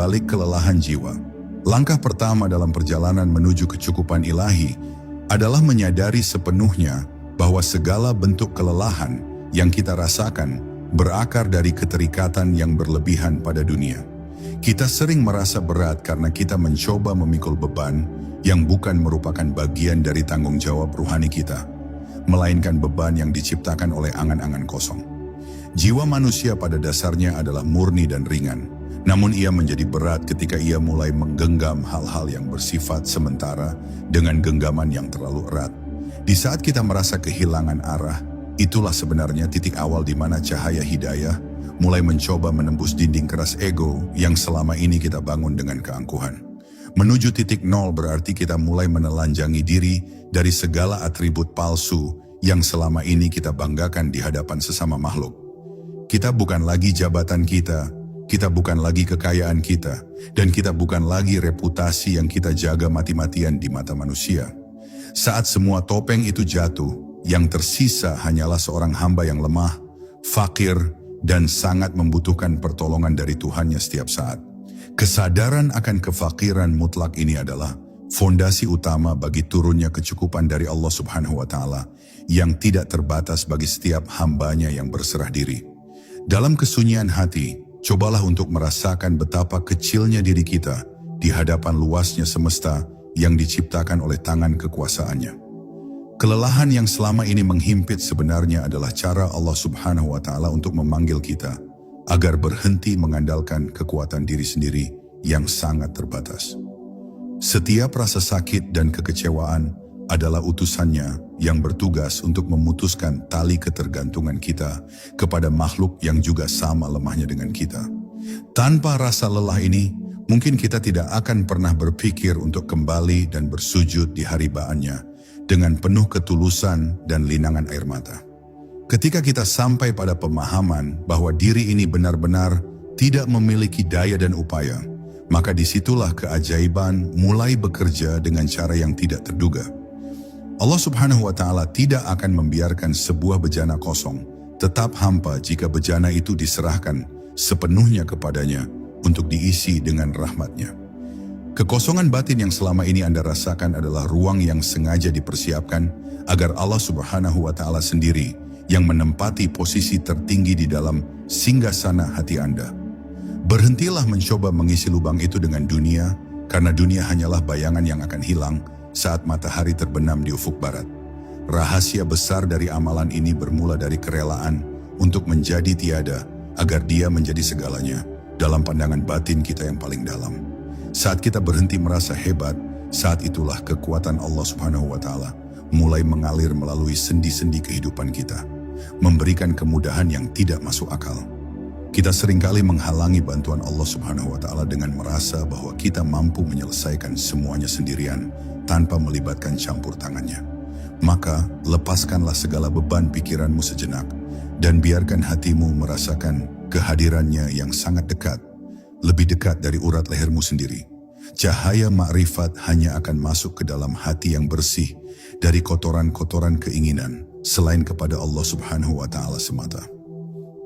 balik kelelahan jiwa. Langkah pertama dalam perjalanan menuju kecukupan ilahi adalah menyadari sepenuhnya bahwa segala bentuk kelelahan yang kita rasakan berakar dari keterikatan yang berlebihan pada dunia. Kita sering merasa berat karena kita mencoba memikul beban yang bukan merupakan bagian dari tanggung jawab ruhani kita, melainkan beban yang diciptakan oleh angan-angan kosong. Jiwa manusia pada dasarnya adalah murni dan ringan, namun ia menjadi berat ketika ia mulai menggenggam hal-hal yang bersifat sementara dengan genggaman yang terlalu erat. Di saat kita merasa kehilangan arah, itulah sebenarnya titik awal di mana cahaya hidayah mulai mencoba menembus dinding keras ego yang selama ini kita bangun dengan keangkuhan. Menuju titik nol berarti kita mulai menelanjangi diri dari segala atribut palsu yang selama ini kita banggakan di hadapan sesama makhluk. Kita bukan lagi jabatan kita bukan lagi kekayaan kita, dan kita bukan lagi reputasi yang kita jaga mati-matian di mata manusia. Saat semua topeng itu jatuh, yang tersisa hanyalah seorang hamba yang lemah, fakir, dan sangat membutuhkan pertolongan dari Tuhannya setiap saat. Kesadaran akan kefakiran mutlak ini adalah fondasi utama bagi turunnya kecukupan dari Allah Subhanahu wa Ta'ala yang tidak terbatas bagi setiap hambanya yang berserah diri. Dalam kesunyian hati, cobalah untuk merasakan betapa kecilnya diri kita di hadapan luasnya semesta yang diciptakan oleh tangan kekuasaannya. Kelelahan yang selama ini menghimpit sebenarnya adalah cara Allah Subhanahu wa Ta'ala untuk memanggil kita agar berhenti mengandalkan kekuatan diri sendiri yang sangat terbatas. Setiap rasa sakit dan kekecewaan adalah utusannya yang bertugas untuk memutuskan tali ketergantungan kita kepada makhluk yang juga sama lemahnya dengan kita. Tanpa rasa lelah ini, mungkin kita tidak akan pernah berpikir untuk kembali dan bersujud di haribaannya dengan penuh ketulusan dan linangan air mata. Ketika kita sampai pada pemahaman bahwa diri ini benar-benar tidak memiliki daya dan upaya, maka disitulah keajaiban mulai bekerja dengan cara yang tidak terduga. Allah Subhanahu wa Ta'ala tidak akan membiarkan sebuah bejana kosong tetap hampa jika bejana itu diserahkan sepenuhnya kepadanya untuk diisi dengan rahmatnya. Kekosongan batin yang selama ini Anda rasakan adalah ruang yang sengaja dipersiapkan agar Allah Subhanahu wa Ta'ala sendiri yang menempati posisi tertinggi di dalam singgasana hati Anda. Berhentilah mencoba mengisi lubang itu dengan dunia, karena dunia hanyalah bayangan yang akan hilang saat matahari terbenam di ufuk barat. Rahasia besar dari amalan ini bermula dari kerelaan untuk menjadi tiada agar dia menjadi segalanya dalam pandangan batin kita yang paling dalam. Saat kita berhenti merasa hebat, saat itulah kekuatan Allah Subhanahu wa Ta'ala mulai mengalir melalui sendi-sendi kehidupan kita, memberikan kemudahan yang tidak masuk akal. Kita seringkali menghalangi bantuan Allah Subhanahu wa Ta'ala dengan merasa bahwa kita mampu menyelesaikan semuanya sendirian tanpa melibatkan campur tangannya. Maka lepaskanlah segala beban pikiranmu sejenak dan biarkan hatimu merasakan kehadirannya yang sangat dekat, lebih dekat dari urat lehermu sendiri. Cahaya makrifat hanya akan masuk ke dalam hati yang bersih dari kotoran-kotoran keinginan selain kepada Allah Subhanahu wa Ta'ala semata.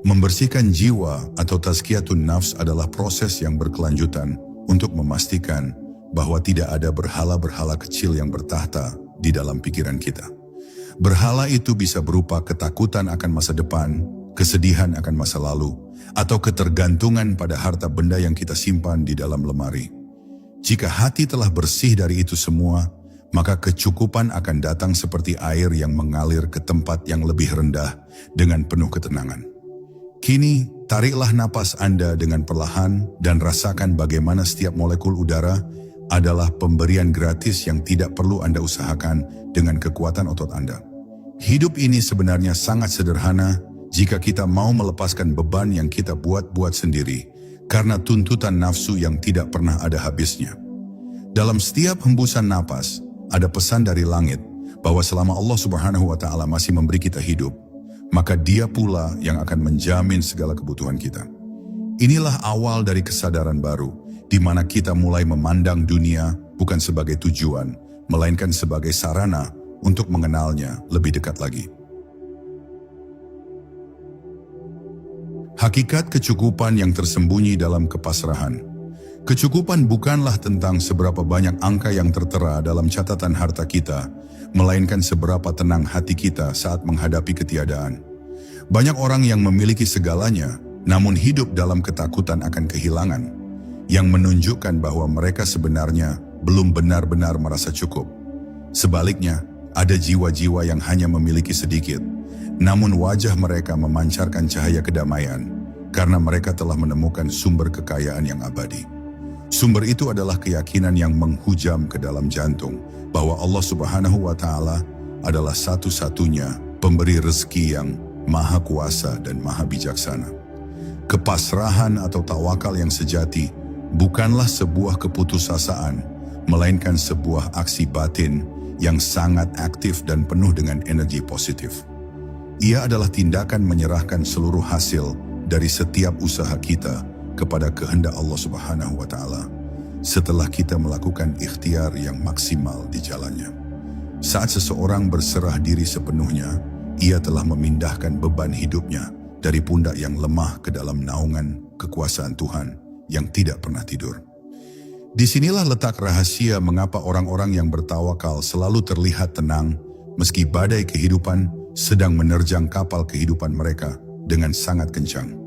Membersihkan jiwa atau tazkiyatun nafs adalah proses yang berkelanjutan untuk memastikan bahwa tidak ada berhala-berhala kecil yang bertahta di dalam pikiran kita. Berhala itu bisa berupa ketakutan akan masa depan, kesedihan akan masa lalu, atau ketergantungan pada harta benda yang kita simpan di dalam lemari. Jika hati telah bersih dari itu semua, maka kecukupan akan datang seperti air yang mengalir ke tempat yang lebih rendah dengan penuh ketenangan. Kini, tariklah napas Anda dengan perlahan dan rasakan bagaimana setiap molekul udara adalah pemberian gratis yang tidak perlu Anda usahakan dengan kekuatan otot Anda. Hidup ini sebenarnya sangat sederhana jika kita mau melepaskan beban yang kita buat-buat sendiri karena tuntutan nafsu yang tidak pernah ada habisnya. Dalam setiap hembusan napas, ada pesan dari langit bahwa selama Allah Subhanahu wa Ta'ala masih memberi kita hidup, maka Dia pula yang akan menjamin segala kebutuhan kita. Inilah awal dari kesadaran baru, di mana kita mulai memandang dunia bukan sebagai tujuan, melainkan sebagai sarana untuk mengenalnya lebih dekat lagi. Hakikat kecukupan yang tersembunyi dalam kepasrahan. Kecukupan bukanlah tentang seberapa banyak angka yang tertera dalam catatan harta kita, melainkan seberapa tenang hati kita saat menghadapi ketiadaan. Banyak orang yang memiliki segalanya, namun hidup dalam ketakutan akan kehilangan, yang menunjukkan bahwa mereka sebenarnya belum benar-benar merasa cukup. Sebaliknya, ada jiwa-jiwa yang hanya memiliki sedikit, namun wajah mereka memancarkan cahaya kedamaian, karena mereka telah menemukan sumber kekayaan yang abadi. Sumber itu adalah keyakinan yang menghujam ke dalam jantung bahwa Allah Subhanahu wa Ta'ala adalah satu-satunya pemberi rezeki yang maha kuasa dan maha bijaksana. Kepasrahan atau tawakal yang sejati bukanlah sebuah keputusasaan, melainkan sebuah aksi batin yang sangat aktif dan penuh dengan energi positif. Ia adalah tindakan menyerahkan seluruh hasil dari setiap usaha kita kepada kehendak Allah Subhanahu wa Ta'ala setelah kita melakukan ikhtiar yang maksimal di jalannya. Saat seseorang berserah diri sepenuhnya, ia telah memindahkan beban hidupnya dari pundak yang lemah ke dalam naungan kekuasaan Tuhan yang tidak pernah tidur. Disinilah letak rahasia mengapa orang-orang yang bertawakal selalu terlihat tenang meski badai kehidupan sedang menerjang kapal kehidupan mereka dengan sangat kencang.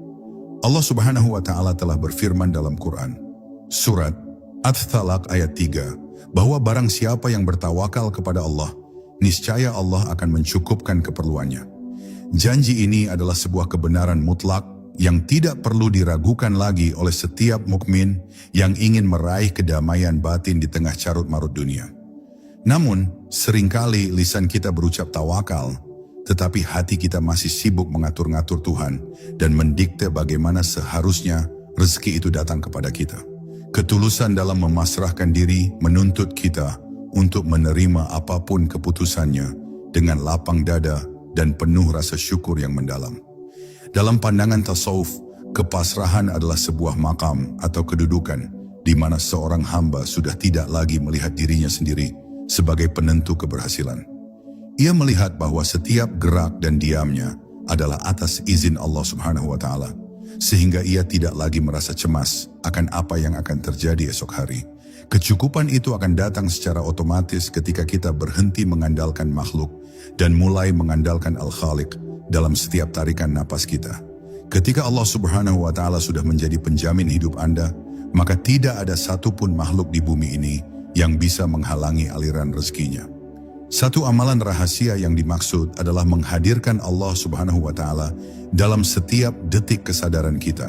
Allah Subhanahu wa Ta'ala telah berfirman dalam Quran, Surat At-Thalaq ayat 3, bahwa barang siapa yang bertawakal kepada Allah, niscaya Allah akan mencukupkan keperluannya. Janji ini adalah sebuah kebenaran mutlak yang tidak perlu diragukan lagi oleh setiap mukmin yang ingin meraih kedamaian batin di tengah carut-marut dunia. Namun, seringkali lisan kita berucap tawakal, tetapi hati kita masih sibuk mengatur-ngatur Tuhan dan mendikte bagaimana seharusnya rezeki itu datang kepada kita. Ketulusan dalam memasrahkan diri menuntut kita untuk menerima apapun keputusannya dengan lapang dada dan penuh rasa syukur yang mendalam. Dalam pandangan tasawuf, kepasrahan adalah sebuah makam atau kedudukan di mana seorang hamba sudah tidak lagi melihat dirinya sendiri sebagai penentu keberhasilan. Ia melihat bahwa setiap gerak dan diamnya adalah atas izin Allah Subhanahu wa Ta'ala, sehingga ia tidak lagi merasa cemas akan apa yang akan terjadi esok hari. Kecukupan itu akan datang secara otomatis ketika kita berhenti mengandalkan makhluk dan mulai mengandalkan Al-Khaliq dalam setiap tarikan napas kita. Ketika Allah Subhanahu wa Ta'ala sudah menjadi penjamin hidup Anda, maka tidak ada satupun makhluk di bumi ini yang bisa menghalangi aliran rezekinya. Satu amalan rahasia yang dimaksud adalah menghadirkan Allah Subhanahu wa Ta'ala dalam setiap detik kesadaran kita,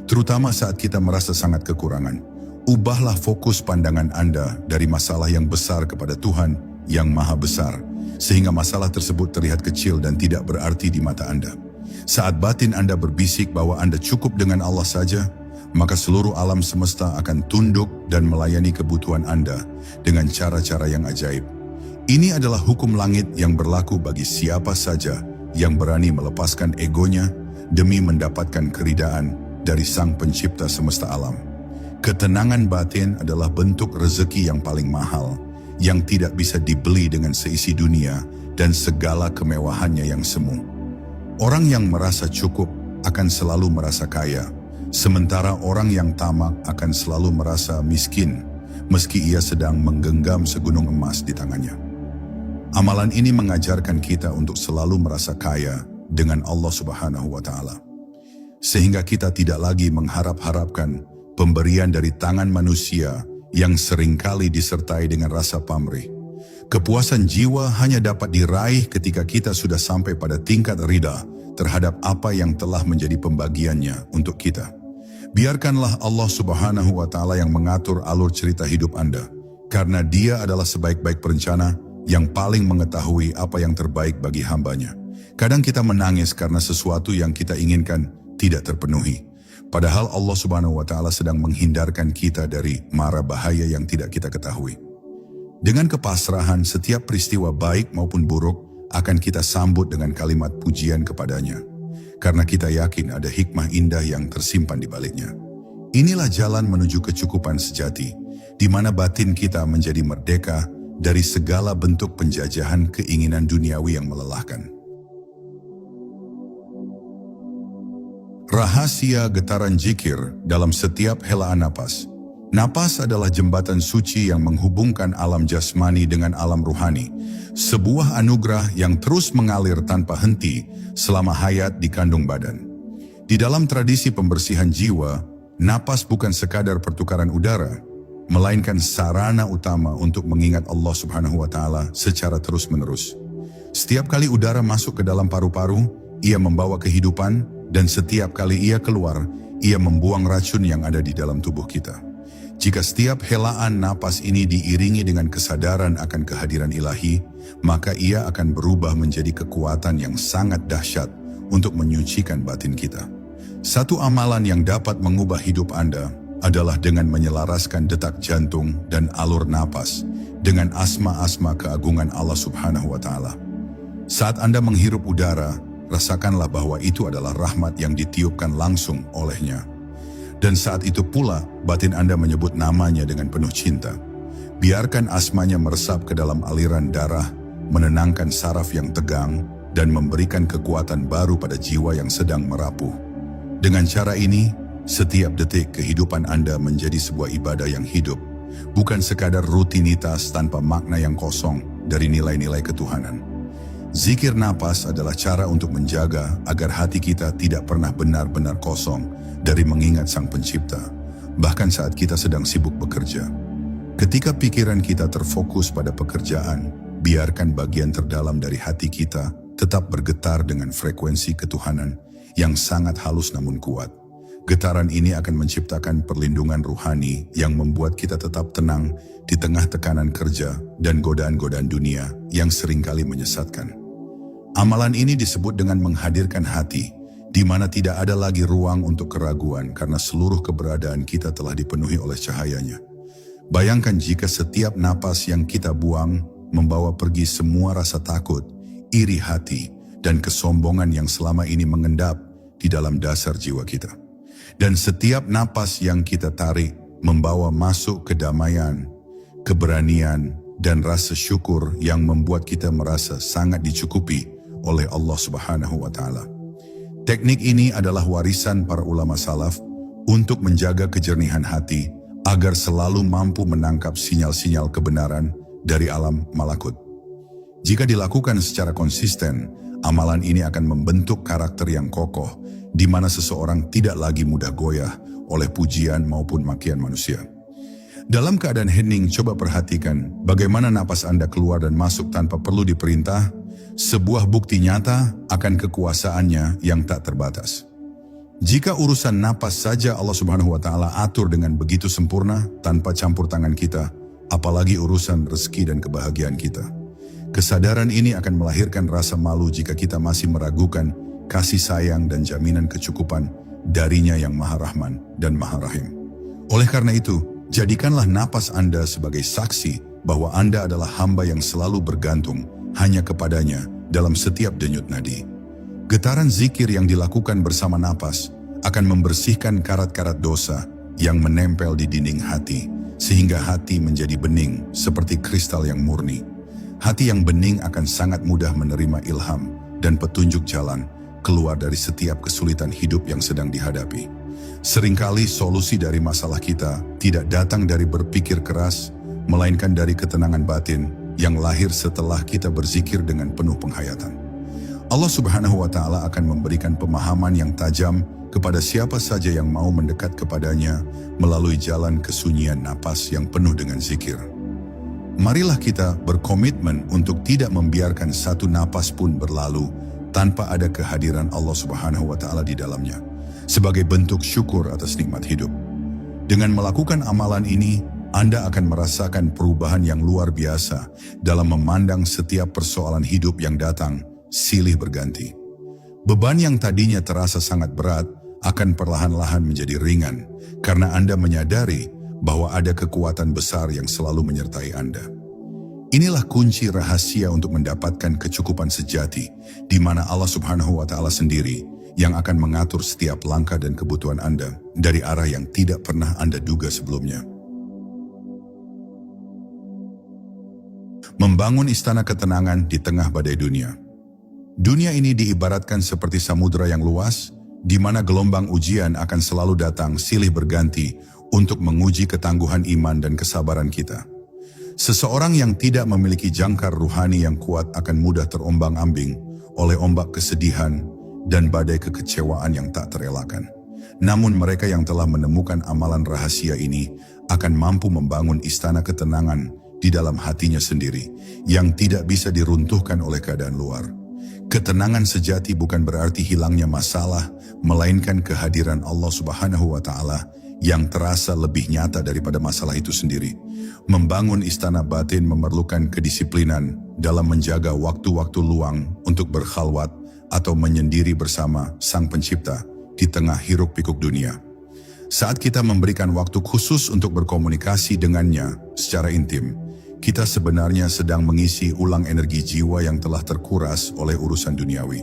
terutama saat kita merasa sangat kekurangan. Ubahlah fokus pandangan Anda dari masalah yang besar kepada Tuhan yang maha besar, sehingga masalah tersebut terlihat kecil dan tidak berarti di mata Anda. Saat batin Anda berbisik bahwa Anda cukup dengan Allah saja, maka seluruh alam semesta akan tunduk dan melayani kebutuhan Anda dengan cara-cara yang ajaib. Ini adalah hukum langit yang berlaku bagi siapa saja yang berani melepaskan egonya demi mendapatkan keridaan dari Sang Pencipta semesta alam. Ketenangan batin adalah bentuk rezeki yang paling mahal, yang tidak bisa dibeli dengan seisi dunia dan segala kemewahannya yang semu. Orang yang merasa cukup akan selalu merasa kaya, sementara orang yang tamak akan selalu merasa miskin, meski ia sedang menggenggam segunung emas di tangannya. Amalan ini mengajarkan kita untuk selalu merasa kaya dengan Allah Subhanahu wa Ta'ala, sehingga kita tidak lagi mengharap-harapkan pemberian dari tangan manusia yang seringkali disertai dengan rasa pamrih. Kepuasan jiwa hanya dapat diraih ketika kita sudah sampai pada tingkat ridha terhadap apa yang telah menjadi pembagiannya untuk kita. Biarkanlah Allah Subhanahu wa Ta'ala yang mengatur alur cerita hidup Anda, karena Dia adalah sebaik-baik perencana yang paling mengetahui apa yang terbaik bagi hambanya. Kadang kita menangis karena sesuatu yang kita inginkan tidak terpenuhi, padahal Allah Subhanahu wa Ta'ala sedang menghindarkan kita dari mara bahaya yang tidak kita ketahui. Dengan kepasrahan, setiap peristiwa baik maupun buruk akan kita sambut dengan kalimat pujian kepadanya, karena kita yakin ada hikmah indah yang tersimpan di baliknya. Inilah jalan menuju kecukupan sejati, di mana batin kita menjadi merdeka dari segala bentuk penjajahan keinginan duniawi yang melelahkan. Rahasia getaran zikir dalam setiap helaan napas. Napas adalah jembatan suci yang menghubungkan alam jasmani dengan alam ruhani, sebuah anugerah yang terus mengalir tanpa henti selama hayat di kandung badan. Di dalam tradisi pembersihan jiwa, napas bukan sekadar pertukaran udara, melainkan sarana utama untuk mengingat Allah Subhanahu wa Ta'ala secara terus-menerus. Setiap kali udara masuk ke dalam paru-paru, ia membawa kehidupan, dan setiap kali ia keluar, ia membuang racun yang ada di dalam tubuh kita. Jika setiap helaan napas ini diiringi dengan kesadaran akan kehadiran ilahi, maka ia akan berubah menjadi kekuatan yang sangat dahsyat untuk menyucikan batin kita. Satu amalan yang dapat mengubah hidup Anda adalah dengan menyelaraskan detak jantung dan alur napas dengan asma-asma keagungan Allah Subhanahu wa Ta'ala. Saat Anda menghirup udara, rasakanlah bahwa itu adalah rahmat yang ditiupkan langsung olehnya. Dan saat itu pula, batin Anda menyebut namanya dengan penuh cinta. Biarkan asmanya meresap ke dalam aliran darah, menenangkan saraf yang tegang, dan memberikan kekuatan baru pada jiwa yang sedang merapuh. Dengan cara ini, setiap detik kehidupan Anda menjadi sebuah ibadah yang hidup, bukan sekadar rutinitas tanpa makna yang kosong dari nilai-nilai ketuhanan. Zikir napas adalah cara untuk menjaga agar hati kita tidak pernah benar-benar kosong dari mengingat Sang Pencipta, bahkan saat kita sedang sibuk bekerja. Ketika pikiran kita terfokus pada pekerjaan, biarkan bagian terdalam dari hati kita tetap bergetar dengan frekuensi ketuhanan yang sangat halus namun kuat. Getaran ini akan menciptakan perlindungan ruhani yang membuat kita tetap tenang di tengah tekanan kerja dan godaan-godaan dunia yang seringkali menyesatkan. Amalan ini disebut dengan menghadirkan hati, di mana tidak ada lagi ruang untuk keraguan karena seluruh keberadaan kita telah dipenuhi oleh cahayanya. Bayangkan jika setiap napas yang kita buang membawa pergi semua rasa takut, iri hati, dan kesombongan yang selama ini mengendap di dalam dasar jiwa kita. Dan setiap napas yang kita tarik membawa masuk kedamaian, keberanian, dan rasa syukur yang membuat kita merasa sangat dicukupi oleh Allah Subhanahu wa Ta'ala. Teknik ini adalah warisan para ulama salaf untuk menjaga kejernihan hati agar selalu mampu menangkap sinyal-sinyal kebenaran dari alam malakut. Jika dilakukan secara konsisten, amalan ini akan membentuk karakter yang kokoh, di mana seseorang tidak lagi mudah goyah oleh pujian maupun makian manusia. Dalam keadaan hening, coba perhatikan bagaimana napas Anda keluar dan masuk tanpa perlu diperintah, sebuah bukti nyata akan kekuasaannya yang tak terbatas. Jika urusan napas saja Allah Subhanahu wa Ta'ala atur dengan begitu sempurna tanpa campur tangan kita, apalagi urusan rezeki dan kebahagiaan kita. Kesadaran ini akan melahirkan rasa malu jika kita masih meragukan kasih sayang dan jaminan kecukupan darinya yang Maha Rahman dan Maha Rahim. Oleh karena itu, jadikanlah napas Anda sebagai saksi bahwa Anda adalah hamba yang selalu bergantung hanya kepadanya dalam setiap denyut nadi. Getaran zikir yang dilakukan bersama napas akan membersihkan karat-karat dosa yang menempel di dinding hati, sehingga hati menjadi bening seperti kristal yang murni. Hati yang bening akan sangat mudah menerima ilham dan petunjuk jalan keluar dari setiap kesulitan hidup yang sedang dihadapi. Seringkali solusi dari masalah kita tidak datang dari berpikir keras, melainkan dari ketenangan batin yang lahir setelah kita berzikir dengan penuh penghayatan. Allah Subhanahu wa Ta'ala akan memberikan pemahaman yang tajam kepada siapa saja yang mau mendekat kepadanya melalui jalan kesunyian napas yang penuh dengan zikir. Marilah kita berkomitmen untuk tidak membiarkan satu napas pun berlalu tanpa ada kehadiran Allah Subhanahu wa Ta'ala di dalamnya, sebagai bentuk syukur atas nikmat hidup. Dengan melakukan amalan ini, Anda akan merasakan perubahan yang luar biasa dalam memandang setiap persoalan hidup yang datang silih berganti. Beban yang tadinya terasa sangat berat akan perlahan-lahan menjadi ringan karena Anda menyadari bahwa ada kekuatan besar yang selalu menyertai Anda. Inilah kunci rahasia untuk mendapatkan kecukupan sejati, di mana Allah Subhanahu wa Ta'ala sendiri yang akan mengatur setiap langkah dan kebutuhan Anda dari arah yang tidak pernah Anda duga sebelumnya. Membangun istana ketenangan di tengah badai dunia. Dunia ini diibaratkan seperti samudera yang luas, di mana gelombang ujian akan selalu datang silih berganti untuk menguji ketangguhan iman dan kesabaran kita. Seseorang yang tidak memiliki jangkar ruhani yang kuat akan mudah terombang-ambing oleh ombak kesedihan dan badai kekecewaan yang tak terelakkan. Namun mereka yang telah menemukan amalan rahasia ini akan mampu membangun istana ketenangan di dalam hatinya sendiri yang tidak bisa diruntuhkan oleh keadaan luar. Ketenangan sejati bukan berarti hilangnya masalah, melainkan kehadiran Allah Subhanahu wa Ta'ala yang terasa lebih nyata daripada masalah itu sendiri. Membangun istana batin memerlukan kedisiplinan dalam menjaga waktu-waktu luang untuk berkhalwat atau menyendiri bersama Sang Pencipta di tengah hiruk-pikuk dunia. Saat kita memberikan waktu khusus untuk berkomunikasi dengannya secara intim, kita sebenarnya sedang mengisi ulang energi jiwa yang telah terkuras oleh urusan duniawi.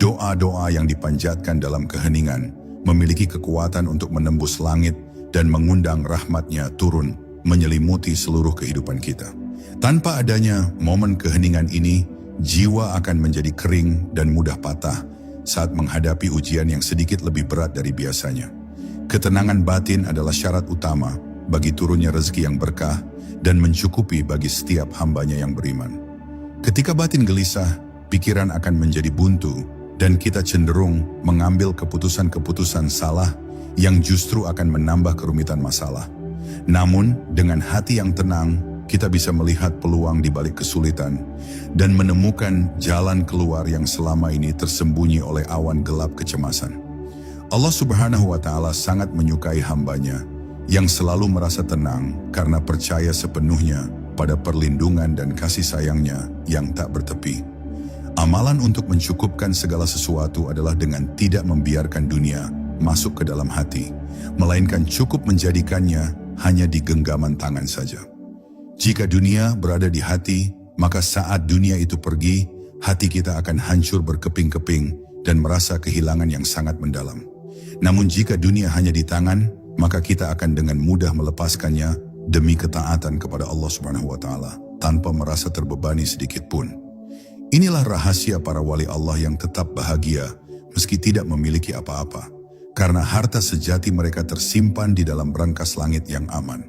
Doa-doa yang dipanjatkan dalam keheningan memiliki kekuatan untuk menembus langit dan mengundang rahmat-Nya turun menyelimuti seluruh kehidupan kita. Tanpa adanya momen keheningan ini, jiwa akan menjadi kering dan mudah patah saat menghadapi ujian yang sedikit lebih berat dari biasanya. Ketenangan batin adalah syarat utama bagi turunnya rezeki yang berkah dan mencukupi bagi setiap hambanya yang beriman. Ketika batin gelisah, pikiran akan menjadi buntu dan kita cenderung mengambil keputusan-keputusan salah yang justru akan menambah kerumitan masalah. Namun, dengan hati yang tenang, kita bisa melihat peluang di balik kesulitan dan menemukan jalan keluar yang selama ini tersembunyi oleh awan gelap kecemasan. Allah Subhanahu wa Ta'ala sangat menyukai hambanya yang selalu merasa tenang karena percaya sepenuhnya pada perlindungan dan kasih sayangnya yang tak bertepi. Amalan untuk mencukupkan segala sesuatu adalah dengan tidak membiarkan dunia masuk ke dalam hati, melainkan cukup menjadikannya hanya di genggaman tangan saja. Jika dunia berada di hati, maka saat dunia itu pergi, hati kita akan hancur berkeping-keping dan merasa kehilangan yang sangat mendalam. Namun jika dunia hanya di tangan, maka kita akan dengan mudah melepaskannya demi ketaatan kepada Allah Subhanahu wa Ta'ala tanpa merasa terbebani sedikit pun. Inilah rahasia para wali Allah yang tetap bahagia meski tidak memiliki apa-apa, karena harta sejati mereka tersimpan di dalam berangkas langit yang aman.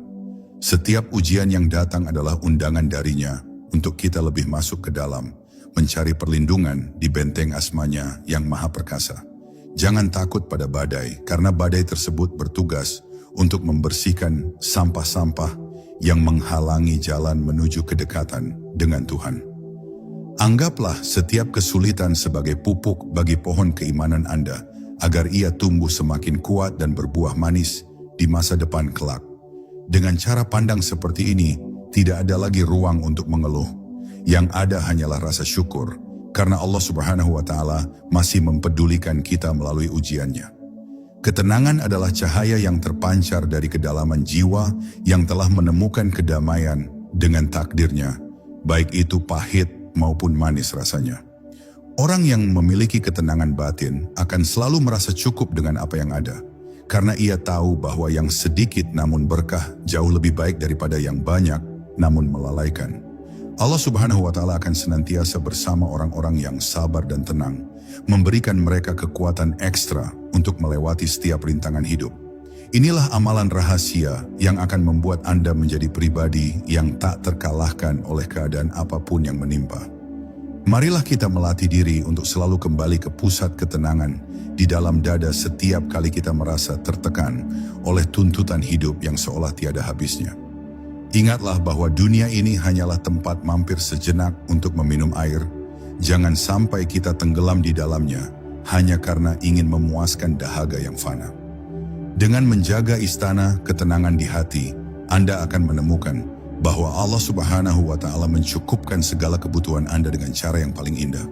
Setiap ujian yang datang adalah undangan darinya untuk kita lebih masuk ke dalam, mencari perlindungan di benteng asmanya yang maha perkasa. Jangan takut pada badai, karena badai tersebut bertugas untuk membersihkan sampah-sampah yang menghalangi jalan menuju kedekatan dengan Tuhan. Anggaplah setiap kesulitan sebagai pupuk bagi pohon keimanan Anda, agar ia tumbuh semakin kuat dan berbuah manis di masa depan kelak. Dengan cara pandang seperti ini, tidak ada lagi ruang untuk mengeluh. Yang ada hanyalah rasa syukur, karena Allah Subhanahu wa Ta'ala masih mempedulikan kita melalui ujiannya. Ketenangan adalah cahaya yang terpancar dari kedalaman jiwa yang telah menemukan kedamaian dengan takdirnya, baik itu pahit maupun manis rasanya. Orang yang memiliki ketenangan batin akan selalu merasa cukup dengan apa yang ada, karena ia tahu bahwa yang sedikit namun berkah jauh lebih baik daripada yang banyak namun melalaikan. Allah Subhanahu wa Ta'ala akan senantiasa bersama orang-orang yang sabar dan tenang, memberikan mereka kekuatan ekstra untuk melewati setiap rintangan hidup. Inilah amalan rahasia yang akan membuat Anda menjadi pribadi yang tak terkalahkan oleh keadaan apapun yang menimpa. Marilah kita melatih diri untuk selalu kembali ke pusat ketenangan di dalam dada setiap kali kita merasa tertekan oleh tuntutan hidup yang seolah tiada habisnya. Ingatlah bahwa dunia ini hanyalah tempat mampir sejenak untuk meminum air. Jangan sampai kita tenggelam di dalamnya hanya karena ingin memuaskan dahaga yang fana. Dengan menjaga istana ketenangan di hati, Anda akan menemukan bahwa Allah Subhanahu wa Ta'ala mencukupkan segala kebutuhan Anda dengan cara yang paling indah.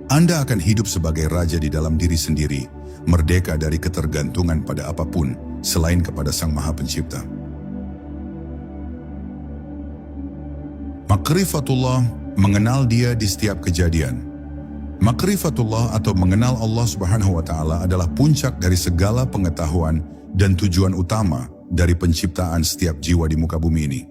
Anda akan hidup sebagai raja di dalam diri sendiri, merdeka dari ketergantungan pada apapun selain kepada Sang Maha Pencipta. Makrifatullah, mengenal Dia di setiap kejadian. Makrifatullah atau mengenal Allah Subhanahu wa Ta'ala adalah puncak dari segala pengetahuan dan tujuan utama dari penciptaan setiap jiwa di muka bumi ini.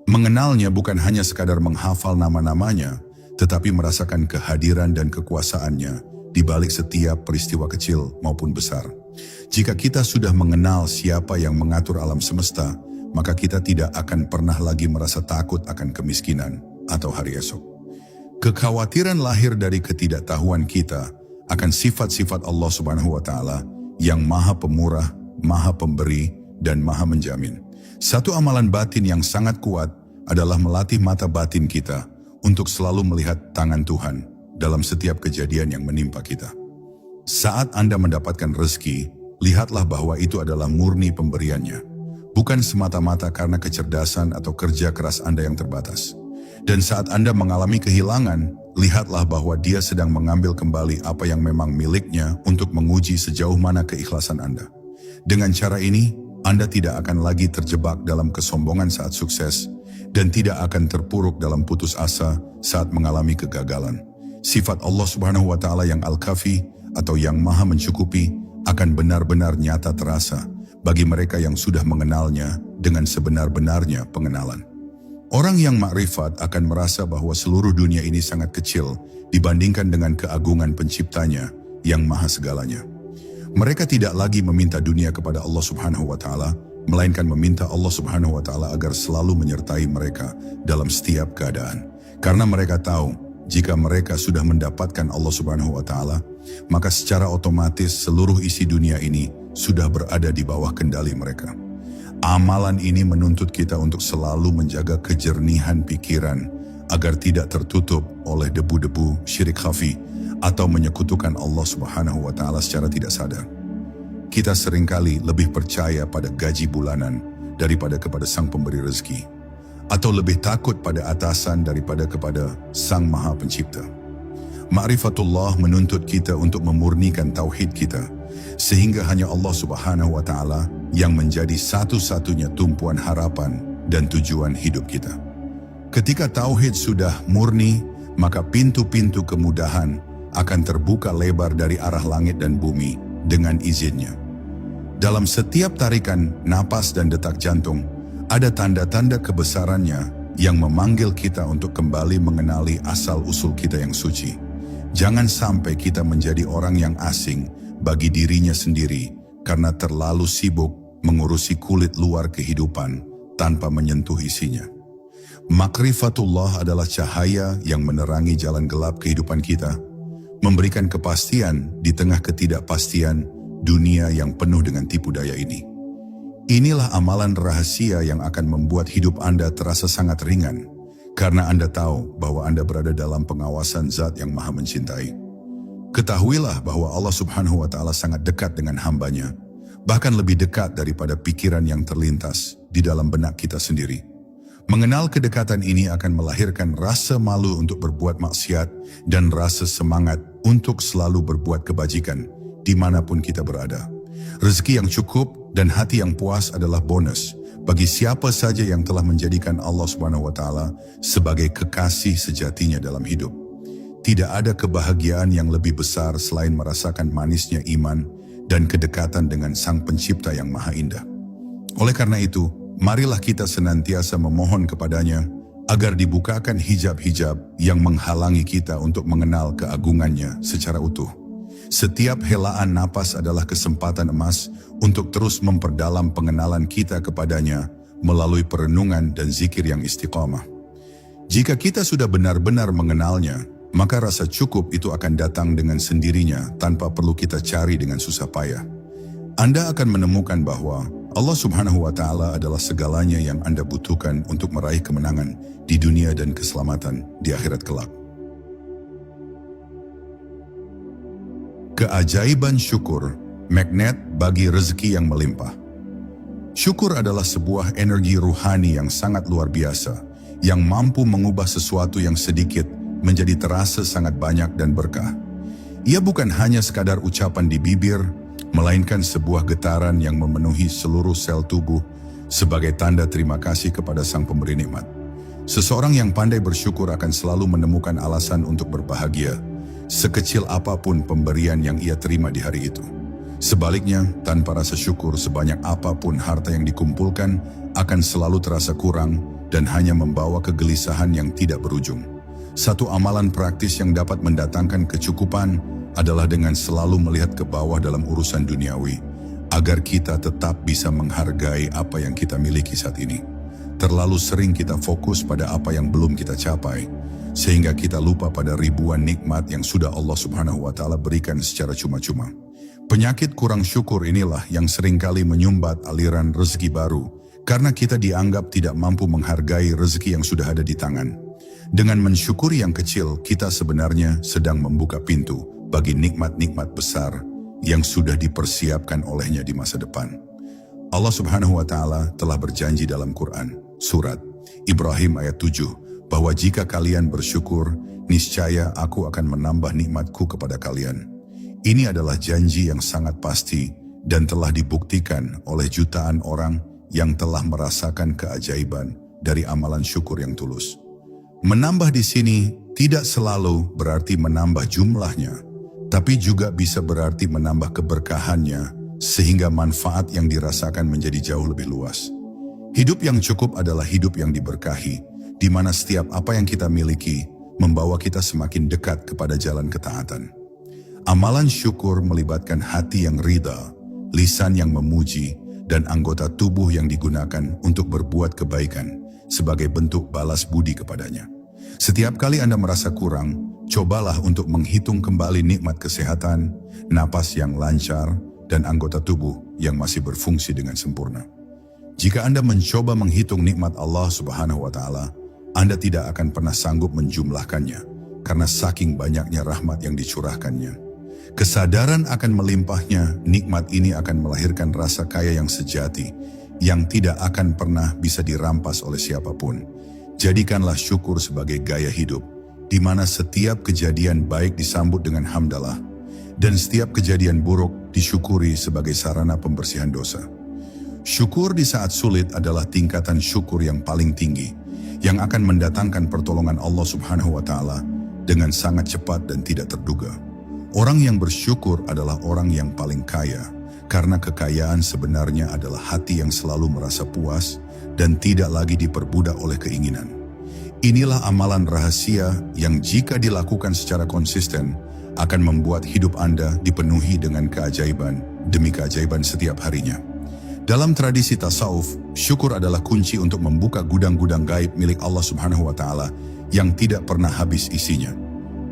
Mengenalnya bukan hanya sekadar menghafal nama-namanya, tetapi merasakan kehadiran dan kekuasaannya di balik setiap peristiwa kecil maupun besar. Jika kita sudah mengenal siapa yang mengatur alam semesta, maka kita tidak akan pernah lagi merasa takut akan kemiskinan atau hari esok. Kekhawatiran lahir dari ketidaktahuan kita akan sifat-sifat Allah Subhanahu wa Ta'ala yang Maha Pemurah, Maha Pemberi, dan Maha Menjamin. Satu amalan batin yang sangat kuat adalah melatih mata batin kita untuk selalu melihat tangan Tuhan dalam setiap kejadian yang menimpa kita. Saat Anda mendapatkan rezeki, lihatlah bahwa itu adalah murni pemberiannya, bukan semata-mata karena kecerdasan atau kerja keras Anda yang terbatas. Dan saat Anda mengalami kehilangan, lihatlah bahwa Dia sedang mengambil kembali apa yang memang miliknya untuk menguji sejauh mana keikhlasan Anda. Dengan cara ini, Anda tidak akan lagi terjebak dalam kesombongan saat sukses dan tidak akan terpuruk dalam putus asa saat mengalami kegagalan. Sifat Allah Subhanahu wa Ta'ala yang Al-Kafi atau yang Maha Mencukupi akan benar-benar nyata terasa bagi mereka yang sudah mengenalnya dengan sebenar-benarnya pengenalan. Orang yang makrifat akan merasa bahwa seluruh dunia ini sangat kecil dibandingkan dengan keagungan penciptanya yang maha segalanya. Mereka tidak lagi meminta dunia kepada Allah Subhanahu wa Ta'ala, melainkan meminta Allah Subhanahu wa Ta'ala agar selalu menyertai mereka dalam setiap keadaan. Karena mereka tahu, jika mereka sudah mendapatkan Allah Subhanahu wa Ta'ala, maka secara otomatis seluruh isi dunia ini sudah berada di bawah kendali mereka. Amalan ini menuntut kita untuk selalu menjaga kejernihan pikiran agar tidak tertutup oleh debu-debu syirik khafi atau menyekutukan Allah Subhanahu wa Ta'ala secara tidak sadar. Kita seringkali lebih percaya pada gaji bulanan daripada kepada Sang Pemberi rezeki, atau lebih takut pada atasan daripada kepada Sang Maha Pencipta. Ma'rifatullah menuntut kita untuk memurnikan tauhid kita, sehingga hanya Allah Subhanahu wa Ta'ala yang menjadi satu-satunya tumpuan harapan dan tujuan hidup kita. Ketika tauhid sudah murni, maka pintu-pintu kemudahan akan terbuka lebar dari arah langit dan bumi dengan izinnya. Dalam setiap tarikan napas dan detak jantung, ada tanda-tanda kebesarannya yang memanggil kita untuk kembali mengenali asal-usul kita yang suci. Jangan sampai kita menjadi orang yang asing bagi dirinya sendiri karena terlalu sibuk mengurusi kulit luar kehidupan tanpa menyentuh isinya. Makrifatullah adalah cahaya yang menerangi jalan gelap kehidupan kita, memberikan kepastian di tengah ketidakpastian dunia yang penuh dengan tipu daya ini. Inilah amalan rahasia yang akan membuat hidup Anda terasa sangat ringan, karena Anda tahu bahwa Anda berada dalam pengawasan Zat yang Maha Mencintai. Ketahuilah bahwa Allah Subhanahu wa Ta'ala sangat dekat dengan hambanya, bahkan lebih dekat daripada pikiran yang terlintas di dalam benak kita sendiri. Mengenal kedekatan ini akan melahirkan rasa malu untuk berbuat maksiat dan rasa semangat untuk selalu berbuat kebajikan dimanapun kita berada. Rezeki yang cukup dan hati yang puas adalah bonus bagi siapa saja yang telah menjadikan Allah Subhanahu wa Ta'ala sebagai kekasih sejatinya dalam hidup. Tidak ada kebahagiaan yang lebih besar selain merasakan manisnya iman dan kedekatan dengan Sang Pencipta yang Maha Indah. Oleh karena itu, marilah kita senantiasa memohon kepadanya agar dibukakan hijab-hijab yang menghalangi kita untuk mengenal keagungannya secara utuh. Setiap helaan napas adalah kesempatan emas untuk terus memperdalam pengenalan kita kepadanya melalui perenungan dan zikir yang istiqamah. Jika kita sudah benar-benar mengenalnya, maka rasa cukup itu akan datang dengan sendirinya tanpa perlu kita cari dengan susah payah. Anda akan menemukan bahwa Allah Subhanahu wa Ta'ala adalah segalanya yang Anda butuhkan untuk meraih kemenangan di dunia dan keselamatan di akhirat kelak. Keajaiban syukur, magnet bagi rezeki yang melimpah. Syukur adalah sebuah energi ruhani yang sangat luar biasa, yang mampu mengubah sesuatu yang sedikit menjadi terasa sangat banyak dan berkah. Ia bukan hanya sekadar ucapan di bibir, melainkan sebuah getaran yang memenuhi seluruh sel tubuh sebagai tanda terima kasih kepada Sang Pemberi nikmat. Seseorang yang pandai bersyukur akan selalu menemukan alasan untuk berbahagia, sekecil apapun pemberian yang ia terima di hari itu. Sebaliknya, tanpa rasa syukur sebanyak apapun harta yang dikumpulkan akan selalu terasa kurang dan hanya membawa kegelisahan yang tidak berujung. Satu amalan praktis yang dapat mendatangkan kecukupan adalah dengan selalu melihat ke bawah dalam urusan duniawi, agar kita tetap bisa menghargai apa yang kita miliki saat ini. Terlalu sering kita fokus pada apa yang belum kita capai, sehingga kita lupa pada ribuan nikmat yang sudah Allah Subhanahu wa Ta'ala berikan secara cuma-cuma. Penyakit kurang syukur inilah yang seringkali menyumbat aliran rezeki baru, karena kita dianggap tidak mampu menghargai rezeki yang sudah ada di tangan. Dengan mensyukuri yang kecil, kita sebenarnya sedang membuka pintu bagi nikmat-nikmat besar yang sudah dipersiapkan olehnya di masa depan. Allah Subhanahu wa Ta'ala telah berjanji dalam Quran, surat Ibrahim ayat 7, bahwa jika kalian bersyukur, niscaya aku akan menambah nikmatku kepada kalian. Ini adalah janji yang sangat pasti dan telah dibuktikan oleh jutaan orang yang telah merasakan keajaiban dari amalan syukur yang tulus. Menambah di sini tidak selalu berarti menambah jumlahnya, tapi juga bisa berarti menambah keberkahannya sehingga manfaat yang dirasakan menjadi jauh lebih luas. Hidup yang cukup adalah hidup yang diberkahi, di mana setiap apa yang kita miliki membawa kita semakin dekat kepada jalan ketaatan. Amalan syukur melibatkan hati yang ridha, lisan yang memuji, dan anggota tubuh yang digunakan untuk berbuat kebaikan sebagai bentuk balas budi kepadanya. Setiap kali Anda merasa kurang, cobalah untuk menghitung kembali nikmat kesehatan, napas yang lancar, dan anggota tubuh yang masih berfungsi dengan sempurna. Jika Anda mencoba menghitung nikmat Allah Subhanahu wa Ta'ala, Anda tidak akan pernah sanggup menjumlahkannya, karena saking banyaknya rahmat yang dicurahkannya. Kesadaran akan melimpahnya nikmat ini akan melahirkan rasa kaya yang sejati, yang tidak akan pernah bisa dirampas oleh siapapun. Jadikanlah syukur sebagai gaya hidup, di mana setiap kejadian baik disambut dengan hamdalah, dan setiap kejadian buruk disyukuri sebagai sarana pembersihan dosa. Syukur di saat sulit adalah tingkatan syukur yang paling tinggi, yang akan mendatangkan pertolongan Allah Subhanahu wa Ta'ala dengan sangat cepat dan tidak terduga. Orang yang bersyukur adalah orang yang paling kaya, karena kekayaan sebenarnya adalah hati yang selalu merasa puas dan tidak lagi diperbudak oleh keinginan. Inilah amalan rahasia yang jika dilakukan secara konsisten akan membuat hidup Anda dipenuhi dengan keajaiban demi keajaiban setiap harinya. Dalam tradisi tasawuf, syukur adalah kunci untuk membuka gudang-gudang gaib milik Allah Subhanahu wa Ta'ala yang tidak pernah habis isinya.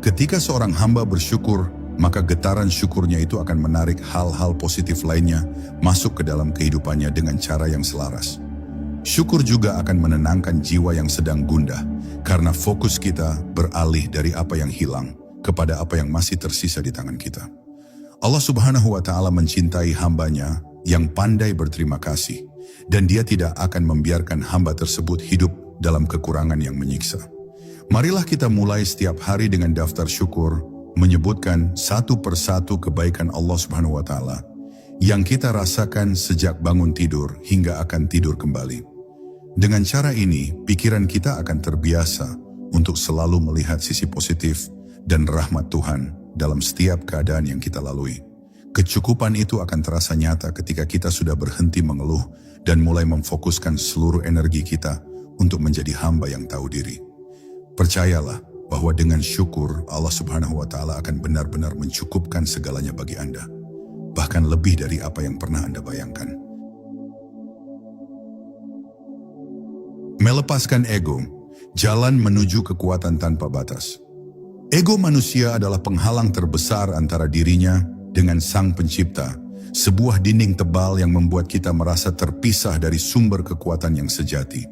Ketika seorang hamba bersyukur, maka getaran syukurnya itu akan menarik hal-hal positif lainnya masuk ke dalam kehidupannya dengan cara yang selaras. Syukur juga akan menenangkan jiwa yang sedang gundah, karena fokus kita beralih dari apa yang hilang kepada apa yang masih tersisa di tangan kita. Allah Subhanahu wa Ta'ala mencintai hambanya yang pandai berterima kasih, dan Dia tidak akan membiarkan hamba tersebut hidup dalam kekurangan yang menyiksa. Marilah kita mulai setiap hari dengan daftar syukur, menyebutkan satu persatu kebaikan Allah Subhanahu wa Ta'ala yang kita rasakan sejak bangun tidur hingga akan tidur kembali. Dengan cara ini, pikiran kita akan terbiasa untuk selalu melihat sisi positif dan rahmat Tuhan dalam setiap keadaan yang kita lalui. Kecukupan itu akan terasa nyata ketika kita sudah berhenti mengeluh dan mulai memfokuskan seluruh energi kita untuk menjadi hamba yang tahu diri. Percayalah bahwa dengan syukur Allah Subhanahu wa Ta'ala akan benar-benar mencukupkan segalanya bagi Anda, bahkan lebih dari apa yang pernah Anda bayangkan. Melepaskan ego, jalan menuju kekuatan tanpa batas. Ego manusia adalah penghalang terbesar antara dirinya dengan Sang Pencipta, sebuah dinding tebal yang membuat kita merasa terpisah dari sumber kekuatan yang sejati.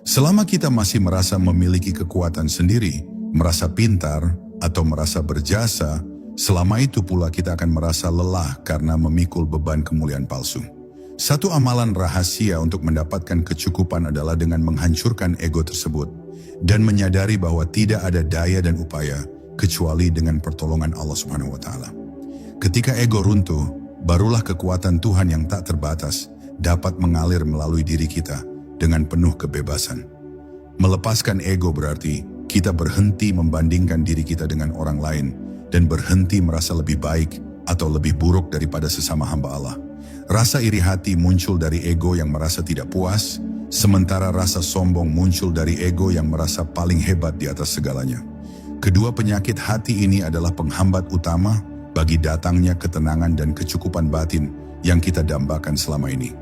Selama kita masih merasa memiliki kekuatan sendiri, merasa pintar, atau merasa berjasa, selama itu pula kita akan merasa lelah karena memikul beban kemuliaan palsu. Satu amalan rahasia untuk mendapatkan kecukupan adalah dengan menghancurkan ego tersebut dan menyadari bahwa tidak ada daya dan upaya kecuali dengan pertolongan Allah Subhanahu wa Ta'ala. Ketika ego runtuh, barulah kekuatan Tuhan yang tak terbatas dapat mengalir melalui diri kita dengan penuh kebebasan. Melepaskan ego berarti kita berhenti membandingkan diri kita dengan orang lain dan berhenti merasa lebih baik atau lebih buruk daripada sesama hamba Allah. Rasa iri hati muncul dari ego yang merasa tidak puas, sementara rasa sombong muncul dari ego yang merasa paling hebat di atas segalanya. Kedua penyakit hati ini adalah penghambat utama bagi datangnya ketenangan dan kecukupan batin yang kita dambakan selama ini.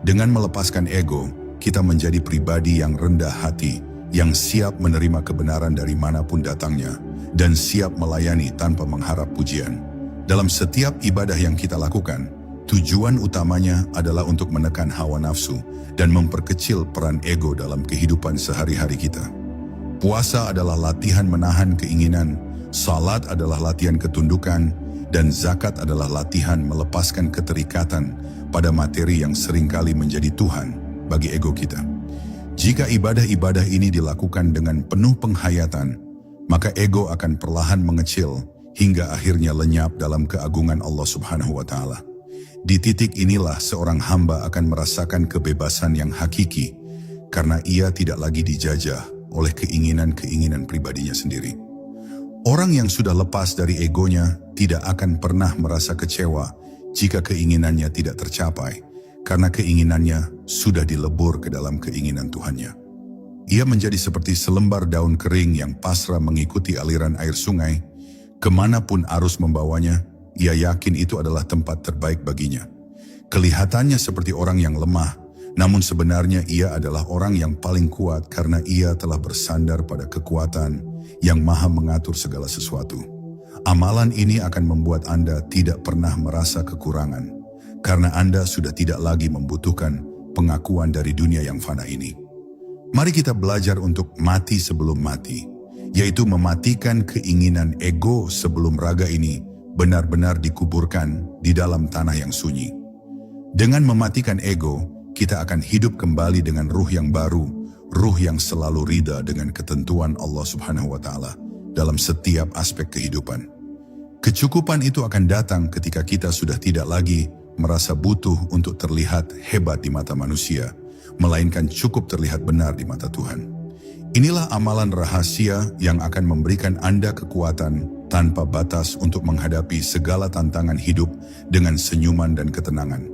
Dengan melepaskan ego, kita menjadi pribadi yang rendah hati, yang siap menerima kebenaran dari manapun datangnya, dan siap melayani tanpa mengharap pujian. Dalam setiap ibadah yang kita lakukan, tujuan utamanya adalah untuk menekan hawa nafsu dan memperkecil peran ego dalam kehidupan sehari-hari kita. Puasa adalah latihan menahan keinginan, salat adalah latihan ketundukan, dan zakat adalah latihan melepaskan keterikatan pada materi yang seringkali menjadi Tuhan bagi ego kita. Jika ibadah-ibadah ini dilakukan dengan penuh penghayatan, maka ego akan perlahan mengecil hingga akhirnya lenyap dalam keagungan Allah Subhanahu wa Ta'ala. Di titik inilah seorang hamba akan merasakan kebebasan yang hakiki karena ia tidak lagi dijajah oleh keinginan-keinginan pribadinya sendiri. Orang yang sudah lepas dari egonya tidak akan pernah merasa kecewa jika keinginannya tidak tercapai karena keinginannya sudah dilebur ke dalam keinginan Tuhannya. Ia menjadi seperti selembar daun kering yang pasrah mengikuti aliran air sungai. Kemanapun arus membawanya, ia yakin itu adalah tempat terbaik baginya. Kelihatannya seperti orang yang lemah, namun sebenarnya ia adalah orang yang paling kuat karena ia telah bersandar pada kekuatan yang maha mengatur segala sesuatu. Amalan ini akan membuat Anda tidak pernah merasa kekurangan, karena Anda sudah tidak lagi membutuhkan pengakuan dari dunia yang fana ini. Mari kita belajar untuk mati sebelum mati, yaitu mematikan keinginan ego sebelum raga ini benar-benar dikuburkan di dalam tanah yang sunyi. Dengan mematikan ego, kita akan hidup kembali dengan ruh yang baru, ruh yang selalu ridha dengan ketentuan Allah Subhanahu wa Ta'ala dalam setiap aspek kehidupan. Kecukupan itu akan datang ketika kita sudah tidak lagi merasa butuh untuk terlihat hebat di mata manusia, melainkan cukup terlihat benar di mata Tuhan. Inilah amalan rahasia yang akan memberikan Anda kekuatan tanpa batas untuk menghadapi segala tantangan hidup dengan senyuman dan ketenangan.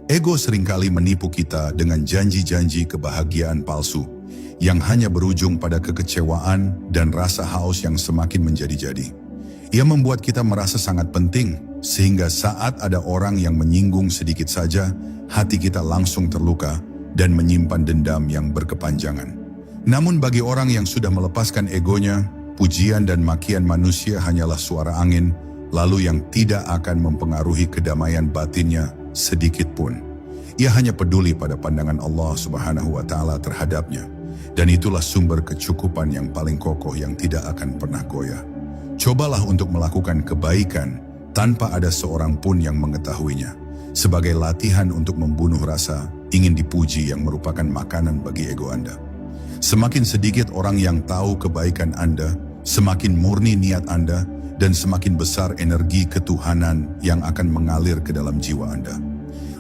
Ego seringkali menipu kita dengan janji-janji kebahagiaan palsu yang hanya berujung pada kekecewaan dan rasa haus yang semakin menjadi-jadi. Ia membuat kita merasa sangat penting, sehingga saat ada orang yang menyinggung sedikit saja, hati kita langsung terluka dan menyimpan dendam yang berkepanjangan. Namun bagi orang yang sudah melepaskan egonya, pujian dan makian manusia hanyalah suara angin, lalu yang tidak akan mempengaruhi kedamaian batinnya sedikit pun. Ia hanya peduli pada pandangan Allah Subhanahu wa Ta'ala terhadapnya, dan itulah sumber kecukupan yang paling kokoh yang tidak akan pernah goyah. Cobalah untuk melakukan kebaikan tanpa ada seorang pun yang mengetahuinya, sebagai latihan untuk membunuh rasa ingin dipuji yang merupakan makanan bagi ego Anda. Semakin sedikit orang yang tahu kebaikan Anda, semakin murni niat Anda, dan semakin besar energi ketuhanan yang akan mengalir ke dalam jiwa Anda.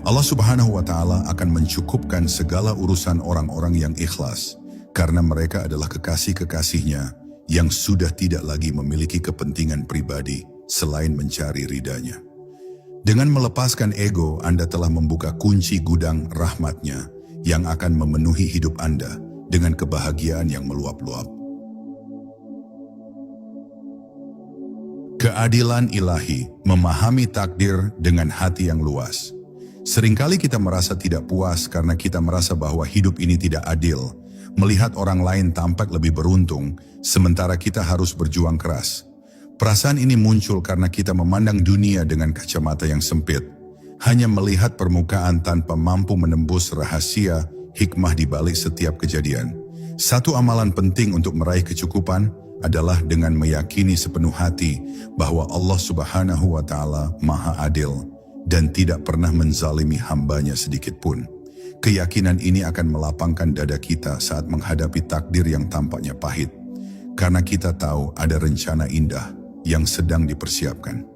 Allah Subhanahu wa Ta'ala akan mencukupkan segala urusan orang-orang yang ikhlas, karena mereka adalah kekasih-kekasihnya yang sudah tidak lagi memiliki kepentingan pribadi selain mencari ridanya. Dengan melepaskan ego, Anda telah membuka kunci gudang rahmatnya yang akan memenuhi hidup Anda dengan kebahagiaan yang meluap-luap. Keadilan ilahi, memahami takdir dengan hati yang luas. Seringkali kita merasa tidak puas karena kita merasa bahwa hidup ini tidak adil, melihat orang lain tampak lebih beruntung, sementara kita harus berjuang keras. Perasaan ini muncul karena kita memandang dunia dengan kacamata yang sempit, hanya melihat permukaan tanpa mampu menembus rahasia hikmah di balik setiap kejadian. Satu amalan penting untuk meraih kecukupan adalah dengan meyakini sepenuh hati bahwa Allah Subhanahu wa Ta'ala Maha Adil dan tidak pernah menzalimi hambanya sedikit pun. Keyakinan ini akan melapangkan dada kita saat menghadapi takdir yang tampaknya pahit, karena kita tahu ada rencana indah yang sedang dipersiapkan.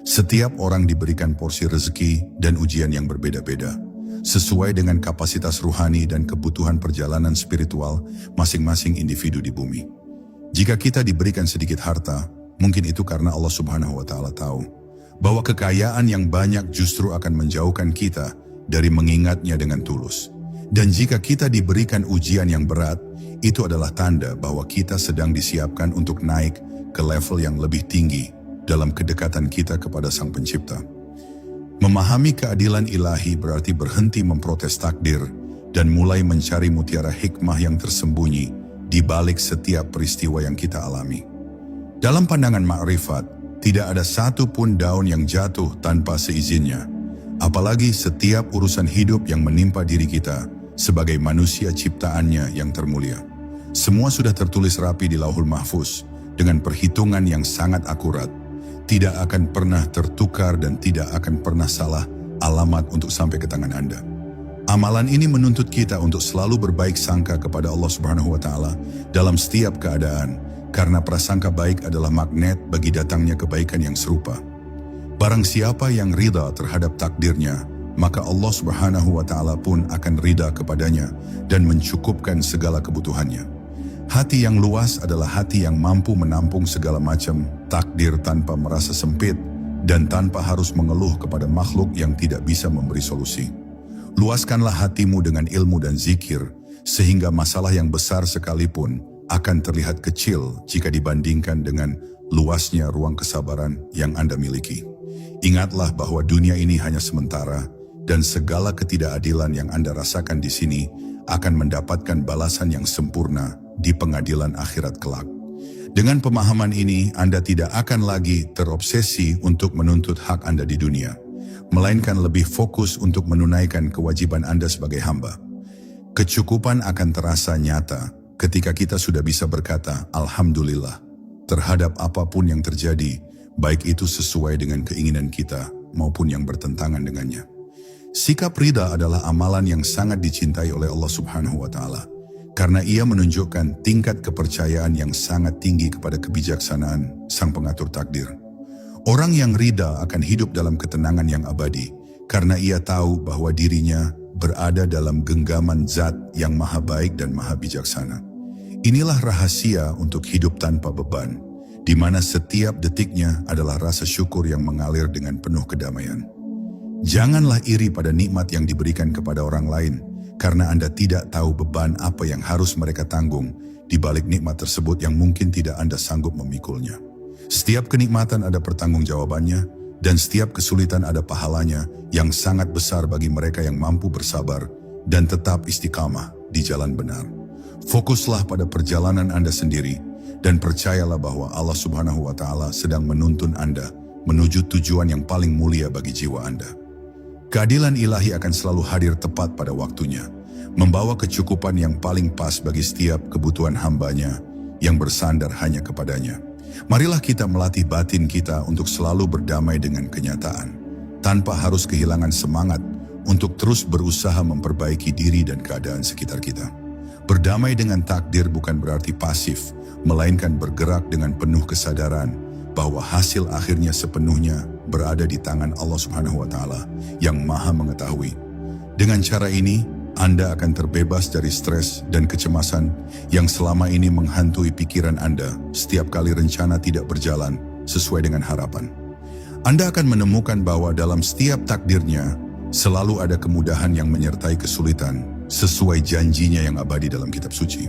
Setiap orang diberikan porsi rezeki dan ujian yang berbeda-beda, sesuai dengan kapasitas ruhani dan kebutuhan perjalanan spiritual masing-masing individu di bumi. Jika kita diberikan sedikit harta, mungkin itu karena Allah Subhanahu wa Ta'ala tahu bahwa kekayaan yang banyak justru akan menjauhkan kita dari mengingatnya dengan tulus. Dan jika kita diberikan ujian yang berat, itu adalah tanda bahwa kita sedang disiapkan untuk naik ke level yang lebih tinggi dalam kedekatan kita kepada Sang Pencipta. Memahami keadilan ilahi berarti berhenti memprotes takdir dan mulai mencari mutiara hikmah yang tersembunyi di balik setiap peristiwa yang kita alami. Dalam pandangan ma'rifat, tidak ada satu pun daun yang jatuh tanpa seizinnya, apalagi setiap urusan hidup yang menimpa diri kita sebagai manusia ciptaannya yang termulia. Semua sudah tertulis rapi di Lauhul Mahfuz dengan perhitungan yang sangat akurat. Tidak akan pernah tertukar dan tidak akan pernah salah alamat untuk sampai ke tangan Anda. Amalan ini menuntut kita untuk selalu berbaik sangka kepada Allah Subhanahu wa Ta'ala dalam setiap keadaan, karena prasangka baik adalah magnet bagi datangnya kebaikan yang serupa. Barang siapa yang ridha terhadap takdirnya, maka Allah Subhanahu wa Ta'ala pun akan ridha kepadanya dan mencukupkan segala kebutuhannya. Hati yang luas adalah hati yang mampu menampung segala macam takdir tanpa merasa sempit dan tanpa harus mengeluh kepada makhluk yang tidak bisa memberi solusi. Luaskanlah hatimu dengan ilmu dan zikir, sehingga masalah yang besar sekalipun akan terlihat kecil jika dibandingkan dengan luasnya ruang kesabaran yang Anda miliki. Ingatlah bahwa dunia ini hanya sementara, dan segala ketidakadilan yang Anda rasakan di sini akan mendapatkan balasan yang sempurna di pengadilan akhirat kelak. Dengan pemahaman ini, Anda tidak akan lagi terobsesi untuk menuntut hak Anda di dunia, melainkan lebih fokus untuk menunaikan kewajiban Anda sebagai hamba. Kecukupan akan terasa nyata ketika kita sudah bisa berkata Alhamdulillah terhadap apapun yang terjadi, baik itu sesuai dengan keinginan kita maupun yang bertentangan dengannya. Sikap ridha adalah amalan yang sangat dicintai oleh Allah Subhanahu wa Ta'ala, karena ia menunjukkan tingkat kepercayaan yang sangat tinggi kepada kebijaksanaan Sang Pengatur takdir. Orang yang ridha akan hidup dalam ketenangan yang abadi, karena ia tahu bahwa dirinya berada dalam genggaman Zat yang maha baik dan maha bijaksana. Inilah rahasia untuk hidup tanpa beban, di mana setiap detiknya adalah rasa syukur yang mengalir dengan penuh kedamaian. Janganlah iri pada nikmat yang diberikan kepada orang lain, karena Anda tidak tahu beban apa yang harus mereka tanggung di balik nikmat tersebut yang mungkin tidak Anda sanggup memikulnya. Setiap kenikmatan ada pertanggungjawabannya, dan setiap kesulitan ada pahalanya yang sangat besar bagi mereka yang mampu bersabar dan tetap istiqamah di jalan benar. Fokuslah pada perjalanan Anda sendiri, dan percayalah bahwa Allah Subhanahu wa Ta'ala sedang menuntun Anda menuju tujuan yang paling mulia bagi jiwa Anda. Keadilan ilahi akan selalu hadir tepat pada waktunya, membawa kecukupan yang paling pas bagi setiap kebutuhan hambanya yang bersandar hanya kepadanya. Marilah kita melatih batin kita untuk selalu berdamai dengan kenyataan, tanpa harus kehilangan semangat untuk terus berusaha memperbaiki diri dan keadaan sekitar kita. Berdamai dengan takdir bukan berarti pasif, melainkan bergerak dengan penuh kesadaran bahwa hasil akhirnya sepenuhnya berada di tangan Allah Subhanahu wa Ta'ala yang maha mengetahui. Dengan cara ini, Anda akan terbebas dari stres dan kecemasan yang selama ini menghantui pikiran Anda setiap kali rencana tidak berjalan sesuai dengan harapan. Anda akan menemukan bahwa dalam setiap takdirnya selalu ada kemudahan yang menyertai kesulitan sesuai janjinya yang abadi dalam kitab suci.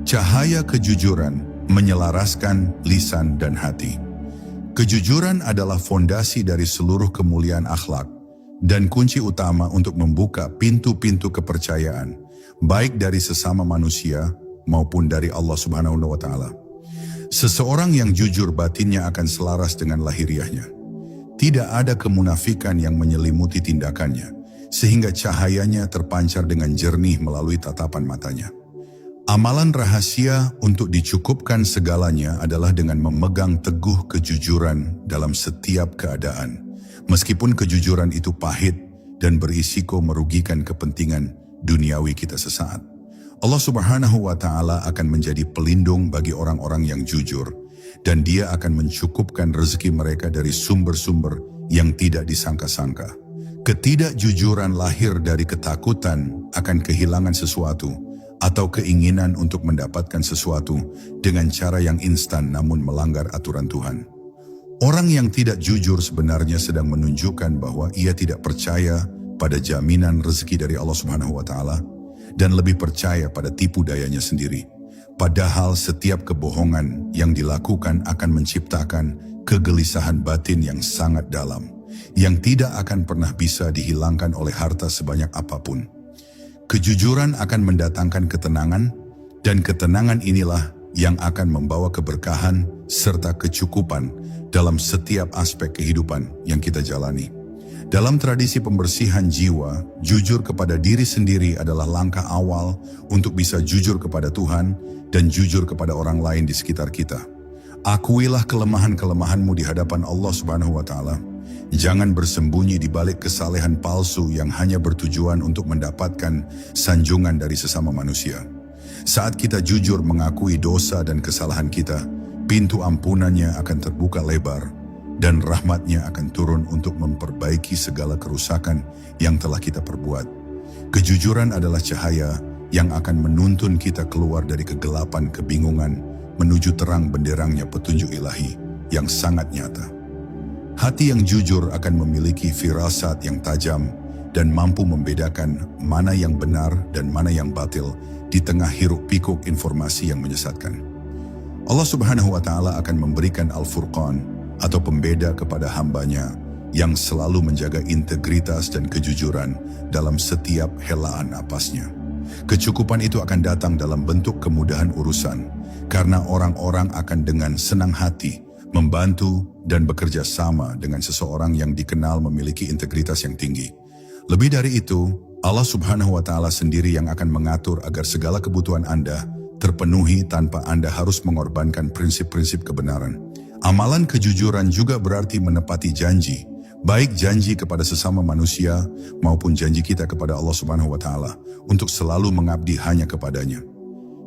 Cahaya kejujuran menyelaraskan lisan dan hati. Kejujuran adalah fondasi dari seluruh kemuliaan akhlak dan kunci utama untuk membuka pintu-pintu kepercayaan, baik dari sesama manusia maupun dari Allah Subhanahu wa Ta'ala. Seseorang yang jujur batinnya akan selaras dengan lahiriahnya. Tidak ada kemunafikan yang menyelimuti tindakannya, sehingga cahayanya terpancar dengan jernih melalui tatapan matanya. Amalan rahasia untuk dicukupkan segalanya adalah dengan memegang teguh kejujuran dalam setiap keadaan, meskipun kejujuran itu pahit dan berisiko merugikan kepentingan duniawi kita sesaat. Allah Subhanahu wa Ta'ala akan menjadi pelindung bagi orang-orang yang jujur, dan Dia akan mencukupkan rezeki mereka dari sumber-sumber yang tidak disangka-sangka. Ketidakjujuran lahir dari ketakutan akan kehilangan sesuatu, atau keinginan untuk mendapatkan sesuatu dengan cara yang instan namun melanggar aturan Tuhan. Orang yang tidak jujur sebenarnya sedang menunjukkan bahwa ia tidak percaya pada jaminan rezeki dari Allah Subhanahu wa Ta'ala dan lebih percaya pada tipu dayanya sendiri. Padahal setiap kebohongan yang dilakukan akan menciptakan kegelisahan batin yang sangat dalam, yang tidak akan pernah bisa dihilangkan oleh harta sebanyak apapun. Kejujuran akan mendatangkan ketenangan, dan ketenangan inilah yang akan membawa keberkahan serta kecukupan dalam setiap aspek kehidupan yang kita jalani. Dalam tradisi pembersihan jiwa, jujur kepada diri sendiri adalah langkah awal untuk bisa jujur kepada Tuhan dan jujur kepada orang lain di sekitar kita. Akuilah kelemahan-kelemahanmu di hadapan Allah Subhanahu wa Ta'ala. Jangan bersembunyi di balik kesalehan palsu yang hanya bertujuan untuk mendapatkan sanjungan dari sesama manusia. Saat kita jujur mengakui dosa dan kesalahan kita, pintu ampunannya akan terbuka lebar dan rahmatnya akan turun untuk memperbaiki segala kerusakan yang telah kita perbuat. Kejujuran adalah cahaya yang akan menuntun kita keluar dari kegelapan kebingungan menuju terang benderangnya petunjuk ilahi yang sangat nyata. Hati yang jujur akan memiliki firasat yang tajam dan mampu membedakan mana yang benar dan mana yang batil di tengah hiruk pikuk informasi yang menyesatkan. Allah Subhanahu wa Ta'ala akan memberikan Al-Furqan atau pembeda kepada hambanya yang selalu menjaga integritas dan kejujuran dalam setiap helaan napasnya. Kecukupan itu akan datang dalam bentuk kemudahan urusan, karena orang-orang akan dengan senang hati membantu dan bekerja sama dengan seseorang yang dikenal memiliki integritas yang tinggi. Lebih dari itu, Allah Subhanahu wa Ta'ala sendiri yang akan mengatur agar segala kebutuhan Anda terpenuhi tanpa Anda harus mengorbankan prinsip-prinsip kebenaran. Amalan kejujuran juga berarti menepati janji, baik janji kepada sesama manusia maupun janji kita kepada Allah Subhanahu wa Ta'ala untuk selalu mengabdi hanya kepadanya.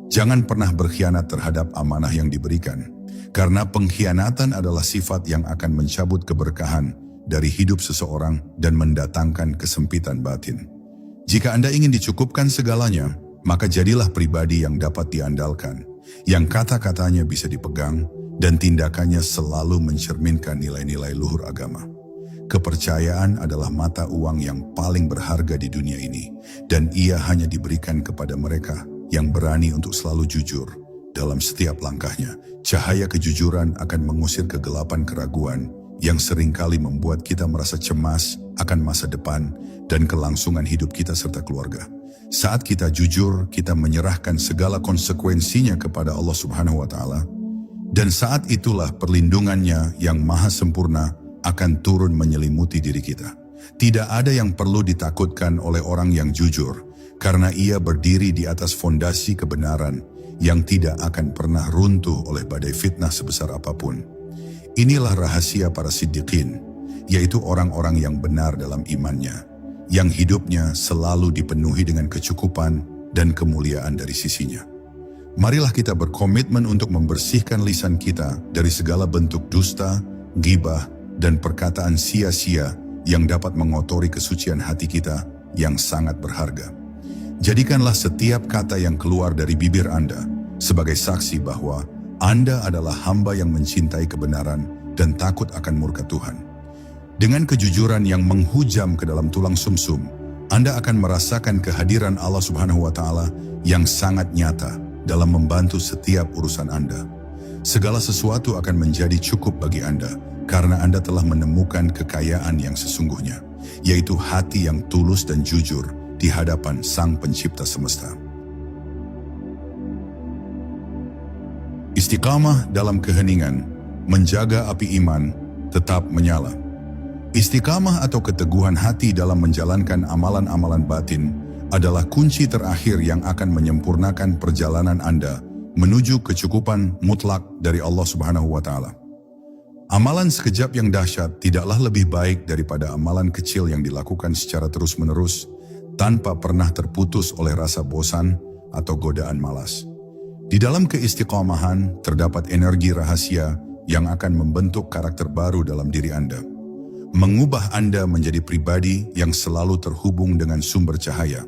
Jangan pernah berkhianat terhadap amanah yang diberikan, karena pengkhianatan adalah sifat yang akan mencabut keberkahan dari hidup seseorang dan mendatangkan kesempitan batin. Jika Anda ingin dicukupkan segalanya, maka jadilah pribadi yang dapat diandalkan, yang kata-katanya bisa dipegang, dan tindakannya selalu mencerminkan nilai-nilai luhur agama. Kepercayaan adalah mata uang yang paling berharga di dunia ini, dan ia hanya diberikan kepada mereka yang berani untuk selalu jujur dalam setiap langkahnya. Cahaya kejujuran akan mengusir kegelapan keraguan yang seringkali membuat kita merasa cemas akan masa depan dan kelangsungan hidup kita serta keluarga. Saat kita jujur, kita menyerahkan segala konsekuensinya kepada Allah Subhanahu wa Ta'ala, dan saat itulah perlindungannya yang maha sempurna akan turun menyelimuti diri kita. Tidak ada yang perlu ditakutkan oleh orang yang jujur, karena ia berdiri di atas fondasi kebenaran yang tidak akan pernah runtuh oleh badai fitnah sebesar apapun. Inilah rahasia para siddiqin, yaitu orang-orang yang benar dalam imannya, yang hidupnya selalu dipenuhi dengan kecukupan dan kemuliaan dari sisinya. Marilah kita berkomitmen untuk membersihkan lisan kita dari segala bentuk dusta, ghibah, dan perkataan sia-sia yang dapat mengotori kesucian hati kita yang sangat berharga. Jadikanlah setiap kata yang keluar dari bibir Anda sebagai saksi bahwa Anda adalah hamba yang mencintai kebenaran dan takut akan murka Tuhan. Dengan kejujuran yang menghujam ke dalam tulang sumsum, Anda akan merasakan kehadiran Allah Subhanahu wa Ta'ala yang sangat nyata dalam membantu setiap urusan Anda. Segala sesuatu akan menjadi cukup bagi Anda karena Anda telah menemukan kekayaan yang sesungguhnya, yaitu hati yang tulus dan jujur di hadapan Sang Pencipta semesta. Istiqamah dalam keheningan, menjaga api iman tetap menyala. Istiqamah atau keteguhan hati dalam menjalankan amalan-amalan batin adalah kunci terakhir yang akan menyempurnakan perjalanan Anda menuju kecukupan mutlak dari Allah Subhanahu wa Ta'ala. Amalan sekejap yang dahsyat tidaklah lebih baik daripada amalan kecil yang dilakukan secara terus-menerus tanpa pernah terputus oleh rasa bosan atau godaan malas. Di dalam keistiqamahan terdapat energi rahasia yang akan membentuk karakter baru dalam diri Anda, mengubah Anda menjadi pribadi yang selalu terhubung dengan sumber cahaya.